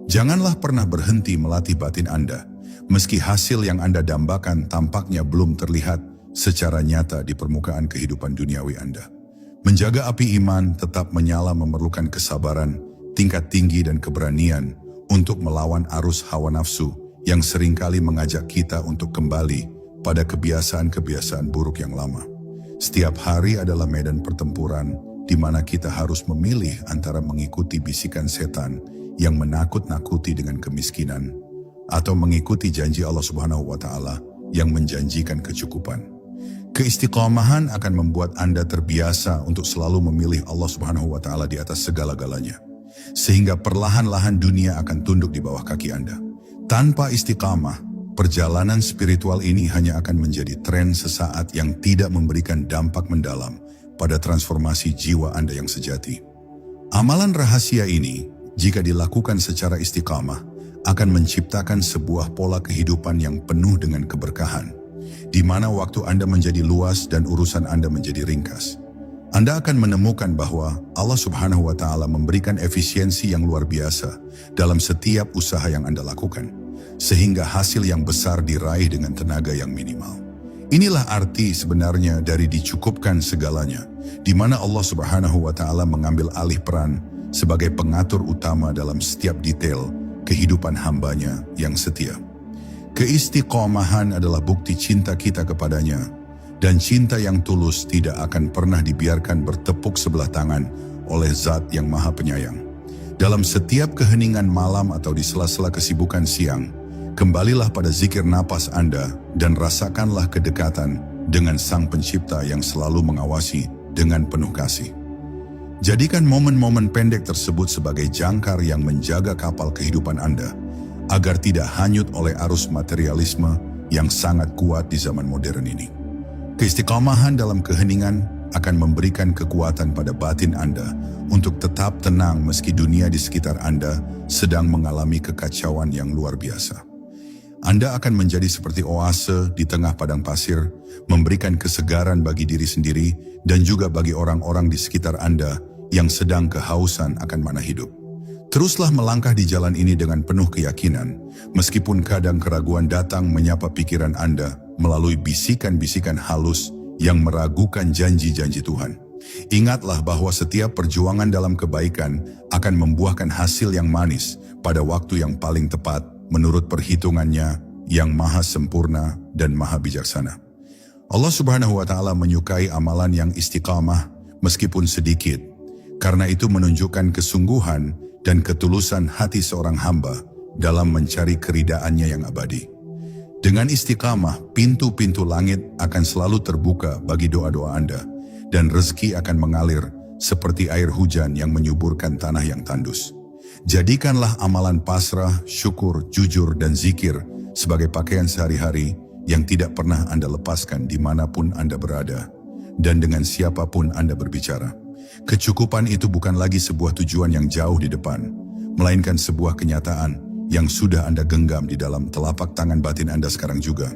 Janganlah pernah berhenti melatih batin Anda, meski hasil yang Anda dambakan tampaknya belum terlihat secara nyata di permukaan kehidupan duniawi Anda. Menjaga api iman tetap menyala memerlukan kesabaran, tingkat tinggi dan keberanian untuk melawan arus hawa nafsu yang seringkali mengajak kita untuk kembali pada kebiasaan-kebiasaan buruk yang lama. Setiap hari adalah medan pertempuran di mana kita harus memilih antara mengikuti bisikan setan yang menakut-nakuti dengan kemiskinan atau mengikuti janji Allah Subhanahu wa Ta'ala yang menjanjikan kecukupan. Keistiqomahan akan membuat Anda terbiasa untuk selalu memilih Allah Subhanahu wa Ta'ala di atas segala-galanya, sehingga perlahan-lahan dunia akan tunduk di bawah kaki Anda. Tanpa istiqamah, perjalanan spiritual ini hanya akan menjadi tren sesaat yang tidak memberikan dampak mendalam pada transformasi jiwa Anda yang sejati. Amalan rahasia ini, jika dilakukan secara istiqamah, akan menciptakan sebuah pola kehidupan yang penuh dengan keberkahan, di mana waktu Anda menjadi luas dan urusan Anda menjadi ringkas. Anda akan menemukan bahwa Allah Subhanahu wa Ta'ala memberikan efisiensi yang luar biasa dalam setiap usaha yang Anda lakukan, sehingga hasil yang besar diraih dengan tenaga yang minimal. Inilah arti sebenarnya dari dicukupkan segalanya, di mana Allah Subhanahu wa Ta'ala mengambil alih peran sebagai pengatur utama dalam setiap detail kehidupan hambanya yang setia. Keistiqomahan adalah bukti cinta kita kepadanya, dan cinta yang tulus tidak akan pernah dibiarkan bertepuk sebelah tangan oleh Zat yang Maha Penyayang. Dalam setiap keheningan malam atau di sela-sela kesibukan siang, kembalilah pada zikir napas Anda dan rasakanlah kedekatan dengan Sang Pencipta yang selalu mengawasi dengan penuh kasih. Jadikan momen-momen pendek tersebut sebagai jangkar yang menjaga kapal kehidupan Anda, agar tidak hanyut oleh arus materialisme yang sangat kuat di zaman modern ini. Keistiqomahan dalam keheningan akan memberikan kekuatan pada batin Anda untuk tetap tenang meski dunia di sekitar Anda sedang mengalami kekacauan yang luar biasa. Anda akan menjadi seperti oase di tengah padang pasir, memberikan kesegaran bagi diri sendiri dan juga bagi orang-orang di sekitar Anda yang sedang kehausan akan mana hidup. Teruslah melangkah di jalan ini dengan penuh keyakinan, meskipun kadang keraguan datang menyapa pikiran Anda melalui bisikan-bisikan halus yang meragukan janji-janji Tuhan. Ingatlah bahwa setiap perjuangan dalam kebaikan akan membuahkan hasil yang manis pada waktu yang paling tepat menurut perhitungannya yang maha sempurna dan maha bijaksana. Allah Subhanahu wa Ta'ala menyukai amalan yang istiqamah meskipun sedikit, karena itu menunjukkan kesungguhan dan ketulusan hati seorang hamba dalam mencari keridaannya yang abadi. Dengan istiqamah, pintu-pintu langit akan selalu terbuka bagi doa-doa Anda, dan rezeki akan mengalir seperti air hujan yang menyuburkan tanah yang tandus. Jadikanlah amalan pasrah, syukur, jujur, dan zikir sebagai pakaian sehari-hari yang tidak pernah Anda lepaskan dimanapun Anda berada, dan dengan siapapun Anda berbicara. Kecukupan itu bukan lagi sebuah tujuan yang jauh di depan, melainkan sebuah kenyataan yang sudah Anda genggam di dalam telapak tangan batin Anda sekarang juga.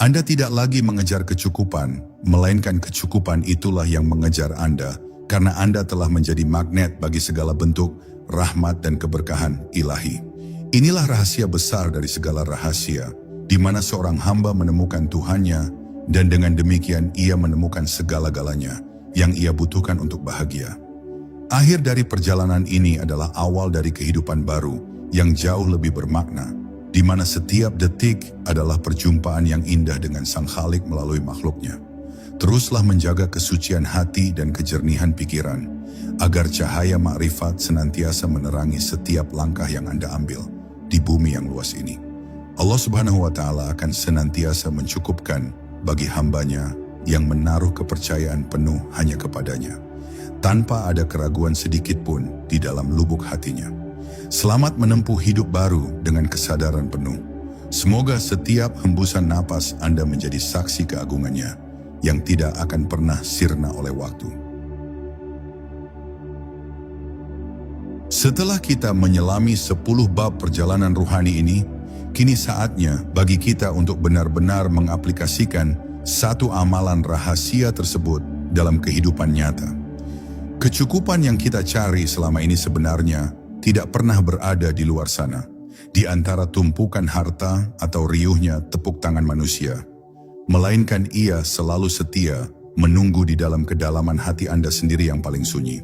Anda tidak lagi mengejar kecukupan, melainkan kecukupan itulah yang mengejar Anda, karena Anda telah menjadi magnet bagi segala bentuk rahmat dan keberkahan ilahi. Inilah rahasia besar dari segala rahasia, di mana seorang hamba menemukan Tuhannya, dan dengan demikian ia menemukan segala-galanya yang ia butuhkan untuk bahagia. Akhir dari perjalanan ini adalah awal dari kehidupan baru yang jauh lebih bermakna, di mana setiap detik adalah perjumpaan yang indah dengan Sang Khalik melalui makhluknya. Teruslah menjaga kesucian hati dan kejernihan pikiran, agar cahaya makrifat senantiasa menerangi setiap langkah yang Anda ambil di bumi yang luas ini. Allah Subhanahu wa Ta'ala akan senantiasa mencukupkan bagi hambanya yang menaruh kepercayaan penuh hanya kepadanya, tanpa ada keraguan sedikit pun di dalam lubuk hatinya. Selamat menempuh hidup baru dengan kesadaran penuh. Semoga setiap hembusan napas Anda menjadi saksi keagungannya yang tidak akan pernah sirna oleh waktu. Setelah kita menyelami 10 bab perjalanan ruhani ini, kini saatnya bagi kita untuk benar-benar mengaplikasikan satu amalan rahasia tersebut dalam kehidupan nyata. Kecukupan yang kita cari selama ini sebenarnya tidak pernah berada di luar sana, di antara tumpukan harta atau riuhnya tepuk tangan manusia, melainkan ia selalu setia menunggu di dalam kedalaman hati Anda sendiri yang paling sunyi.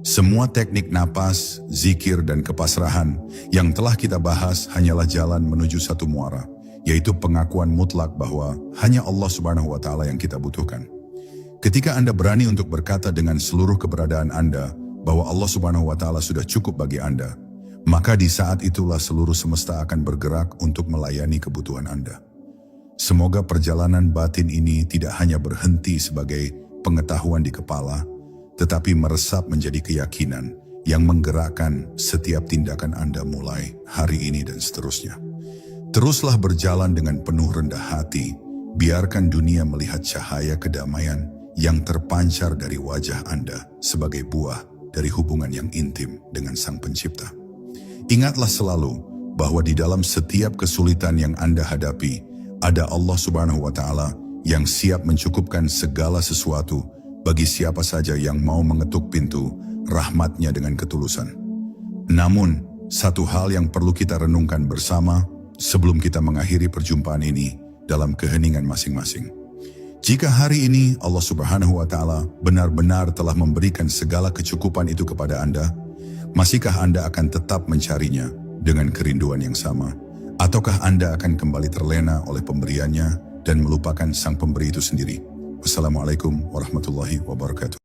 Semua teknik napas, zikir, dan kepasrahan yang telah kita bahas hanyalah jalan menuju satu muara, yaitu pengakuan mutlak bahwa hanya Allah Subhanahu wa Ta'ala yang kita butuhkan. Ketika Anda berani untuk berkata dengan seluruh keberadaan Anda bahwa Allah Subhanahu wa Ta'ala sudah cukup bagi Anda, maka di saat itulah seluruh semesta akan bergerak untuk melayani kebutuhan Anda. Semoga perjalanan batin ini tidak hanya berhenti sebagai pengetahuan di kepala, tetapi meresap menjadi keyakinan yang menggerakkan setiap tindakan Anda mulai hari ini dan seterusnya. Teruslah berjalan dengan penuh rendah hati, biarkan dunia melihat cahaya kedamaian yang terpancar dari wajah Anda sebagai buah dari hubungan yang intim dengan Sang Pencipta. Ingatlah selalu bahwa di dalam setiap kesulitan yang Anda hadapi, ada Allah Subhanahu wa Ta'ala yang siap mencukupkan segala sesuatu bagi siapa saja yang mau mengetuk pintu rahmat-Nya dengan ketulusan. Namun, satu hal yang perlu kita renungkan bersama sebelum kita mengakhiri perjumpaan ini dalam keheningan masing-masing. Jika hari ini Allah Subhanahu wa Ta'ala benar-benar telah memberikan segala kecukupan itu kepada Anda, masihkah Anda akan tetap mencarinya dengan kerinduan yang sama? Ataukah Anda akan kembali terlena oleh pemberiannya dan melupakan Sang Pemberi itu sendiri? Wassalamualaikum warahmatullahi wabarakatuh.